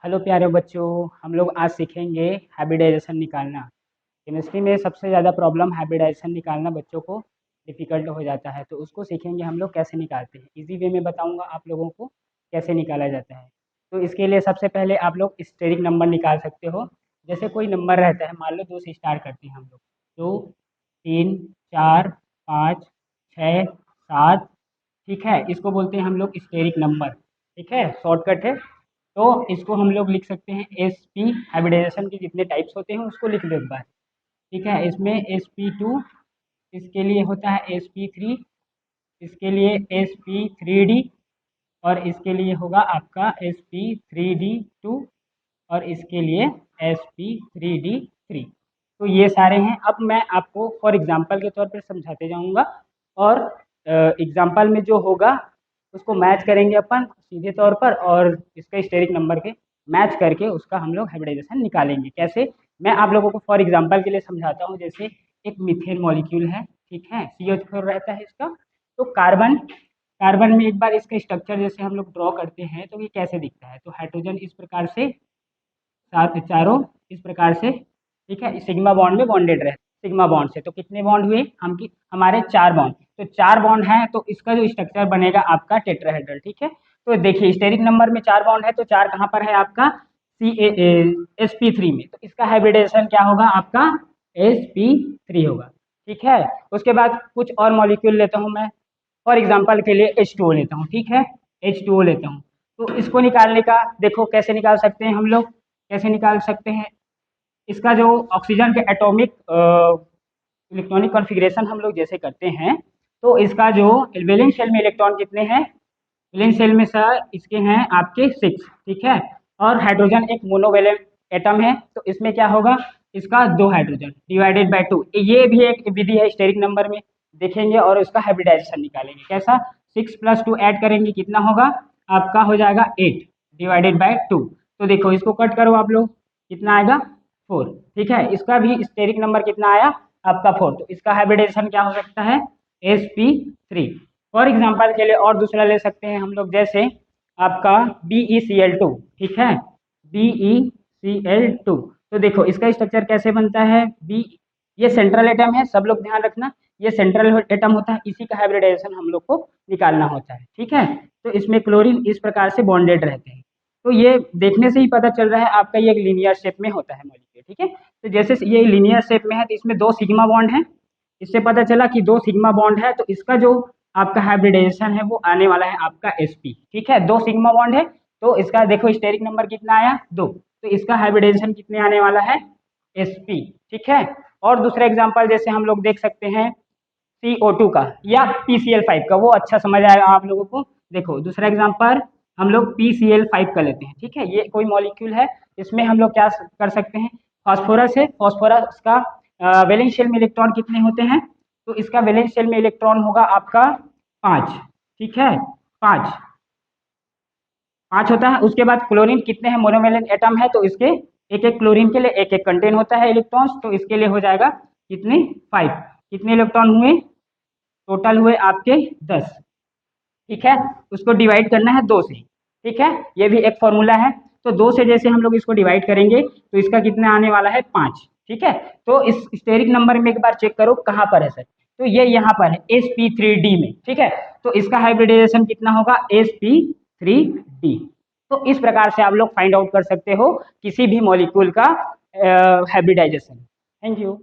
Hello प्यारे बच्चों। हम लोग आज सीखेंगे हाइब्रिडाइजेशन निकालना। केमिस्ट्री में सबसे ज़्यादा प्रॉब्लम हाइब्रिडाइजेशन निकालना बच्चों को डिफ़िकल्ट हो जाता है, तो उसको सीखेंगे हम लोग कैसे निकालते हैं। इजी वे में बताऊंगा आप लोगों को कैसे निकाला जाता है। तो इसके लिए सबसे पहले आप लोग स्टेरिक नंबर निकाल सकते हो। जैसे कोई नंबर रहता है, मान लो 2 से स्टार्ट करते हैं हम लोग। 2, 3, 4, 5, 6, 7। ठीक है, इसको बोलते हैं हम लोग स्टेरिक नंबर। ठीक है, शॉर्टकट है। तो इसको हम लोग लिख सकते हैं एस पी। हाइब्रिडाइजेशन के जितने टाइप्स होते हैं उसको लिख लो एक बार। ठीक है, इसमें SP2, इसके लिए होता है SP3, इसके लिए SP3D, और इसके लिए होगा आपका SP3D2, और इसके लिए SP3D3। तो ये सारे हैं। अब मैं आपको फॉर एग्जांपल के तौर पर समझाते जाऊंगा, और एग्जांपल में जो होगा उसको मैच करेंगे अपन सीधे तौर पर, और इसका स्टेरिक नंबर के मैच करके उसका हम लोग हाइब्रिडाइजेशन निकालेंगे। कैसे, मैं आप लोगों को फॉर एग्जांपल के लिए समझाता हूँ। जैसे एक मीथेन मॉलिक्यूल है, ठीक है, CH4 रहता है इसका। तो कार्बन कार्बन में एक बार इसका स्ट्रक्चर जैसे हम लोग ड्रॉ करते हैं तो ये कैसे दिखता है। तो हाइड्रोजन इस प्रकार से, साथ चारों इस प्रकार से, ठीक है, सिग्मा बॉन्ड में बॉन्डेड रहे। सिग्मा बॉन्ड से तो कितने बॉन्ड हुए हमारे 4 बॉन्ड। तो 4 बॉन्ड है तो इसका जो स्ट्रक्चर बनेगा आपका टेट्राहेड्रल। ठीक है, तो देखिए स्टेरिक नंबर में 4 बॉन्ड है, तो 4 कहाँ पर है आपका SP3 में। तो इसका हाइब्रिडाइजेशन क्या होगा आपका SP3 होगा। ठीक है, उसके बाद कुछ और मॉलिक्यूल लेता हूँ मैं। फॉर एग्जाम्पल के लिए H2O लेता हूँ। ठीक है, H2O लेता हूँ। तो इसको निकालने का देखो कैसे निकाल सकते हैं हम लोग। कैसे निकाल सकते हैं, इसका जो ऑक्सीजन के एटॉमिक इलेक्ट्रॉनिक कॉन्फ़िगरेशन हम लोग जैसे करते हैं, तो इसका जो वैलेंस शेल में इलेक्ट्रॉन कितने हैं, वैलेंस शेल में सर इसके हैं आपके 6। ठीक है, और हाइड्रोजन एक मोनोवैलेंट एटम है, तो इसमें क्या होगा, इसका 2 हाइड्रोजन डिवाइडेड बाय 2। ये भी एक विधि है स्टेरिक नंबर में, देखेंगे और उसका हाइब्रिडाइजेशन निकालेंगे कैसा। 6 + 2 ऐड करेंगे कितना होगा आपका, हो जाएगा 8 डिवाइडेड बाय 2। तो देखो इसको कट करो आप लोग, कितना आएगा 4। ठीक है, इसका भी स्टेरिक नंबर कितना आया आपका 4। तो इसका हाइब्रिडाइजेशन क्या हो सकता है, SP3। फॉर एग्जाम्पल के लिए और दूसरा ले सकते हैं हम लोग, जैसे आपका BeCl2। ठीक है, BeCl2। तो देखो इसका स्ट्रक्चर कैसे बनता है। बी, ये सेंट्रल एटम है, सब लोग ध्यान रखना, ये सेंट्रल एटम होता है, इसी का हाइब्रिडाइजेशन हम लोग को निकालना होता है। ठीक है, तो इसमें क्लोरीन इस प्रकार से बॉन्डेड रहते हैं। तो ये देखने से ही पता चल रहा है आपका ये एक लीनियर शेप में होता है मॉलिक्यूल। ठीक है, तो जैसे ये लीनियर शेप में है तो इसमें 2 सिग्मा बॉन्ड है। इससे पता चला कि 2 सिग्मा बॉन्ड है, तो इसका जो आपका हाइब्रिडाइजेशन है वो आने वाला है आपका SP। ठीक है, 2 सिग्मा बॉन्ड है, तो इसका देखो स्टेरिक नंबर कितना आया 2। तो इसका हाइब्रिडाइजेशन कितने आने वाला है SP। ठीक है, और दूसरा एग्जांपल जैसे हम लोग देख सकते हैं CO2 का या PCl5 का, वो अच्छा समझ आएगा आप लोगों को। देखो दूसरा एग्जांपल हम लोग PCl5 का लेते हैं। ठीक है, ये कोई मॉलिक्यूल है, इसमें हम लोग क्या कर सकते हैं, फास्फोरस है। फास्फोरस का वैलेंस शेल में इलेक्ट्रॉन कितने होते हैं, तो इसका वैलेंस शेल में इलेक्ट्रॉन होगा आपका 5। ठीक है, 5 5 होता है। उसके बाद क्लोरीन कितने हैं, मोनोवैलेंट एटम है, तो इसके एक एक क्लोरीन के लिए एक एक कंटेन होता है इलेक्ट्रॉन्स, तो इसके लिए हो जाएगा कितने 5। कितने इलेक्ट्रॉन हुए, टोटल हुए आपके 10। ठीक है, उसको डिवाइड करना है 2 से। ठीक है, ये भी एक फॉर्मूला है। तो 2 से जैसे हम लोग इसको डिवाइड करेंगे तो इसका कितना आने वाला है 5। ठीक है, तो इस स्टेरिक नंबर में एक बार चेक करो कहाँ पर है सर, तो ये यहाँ पर है SP3D में। ठीक है, तो इसका हाइब्रिडाइजेशन कितना होगा SP3D। तो इस प्रकार से आप लोग फाइंड आउट कर सकते हो किसी भी मॉलिक्यूल का हाइब्रिडाइजेशन। Thank you.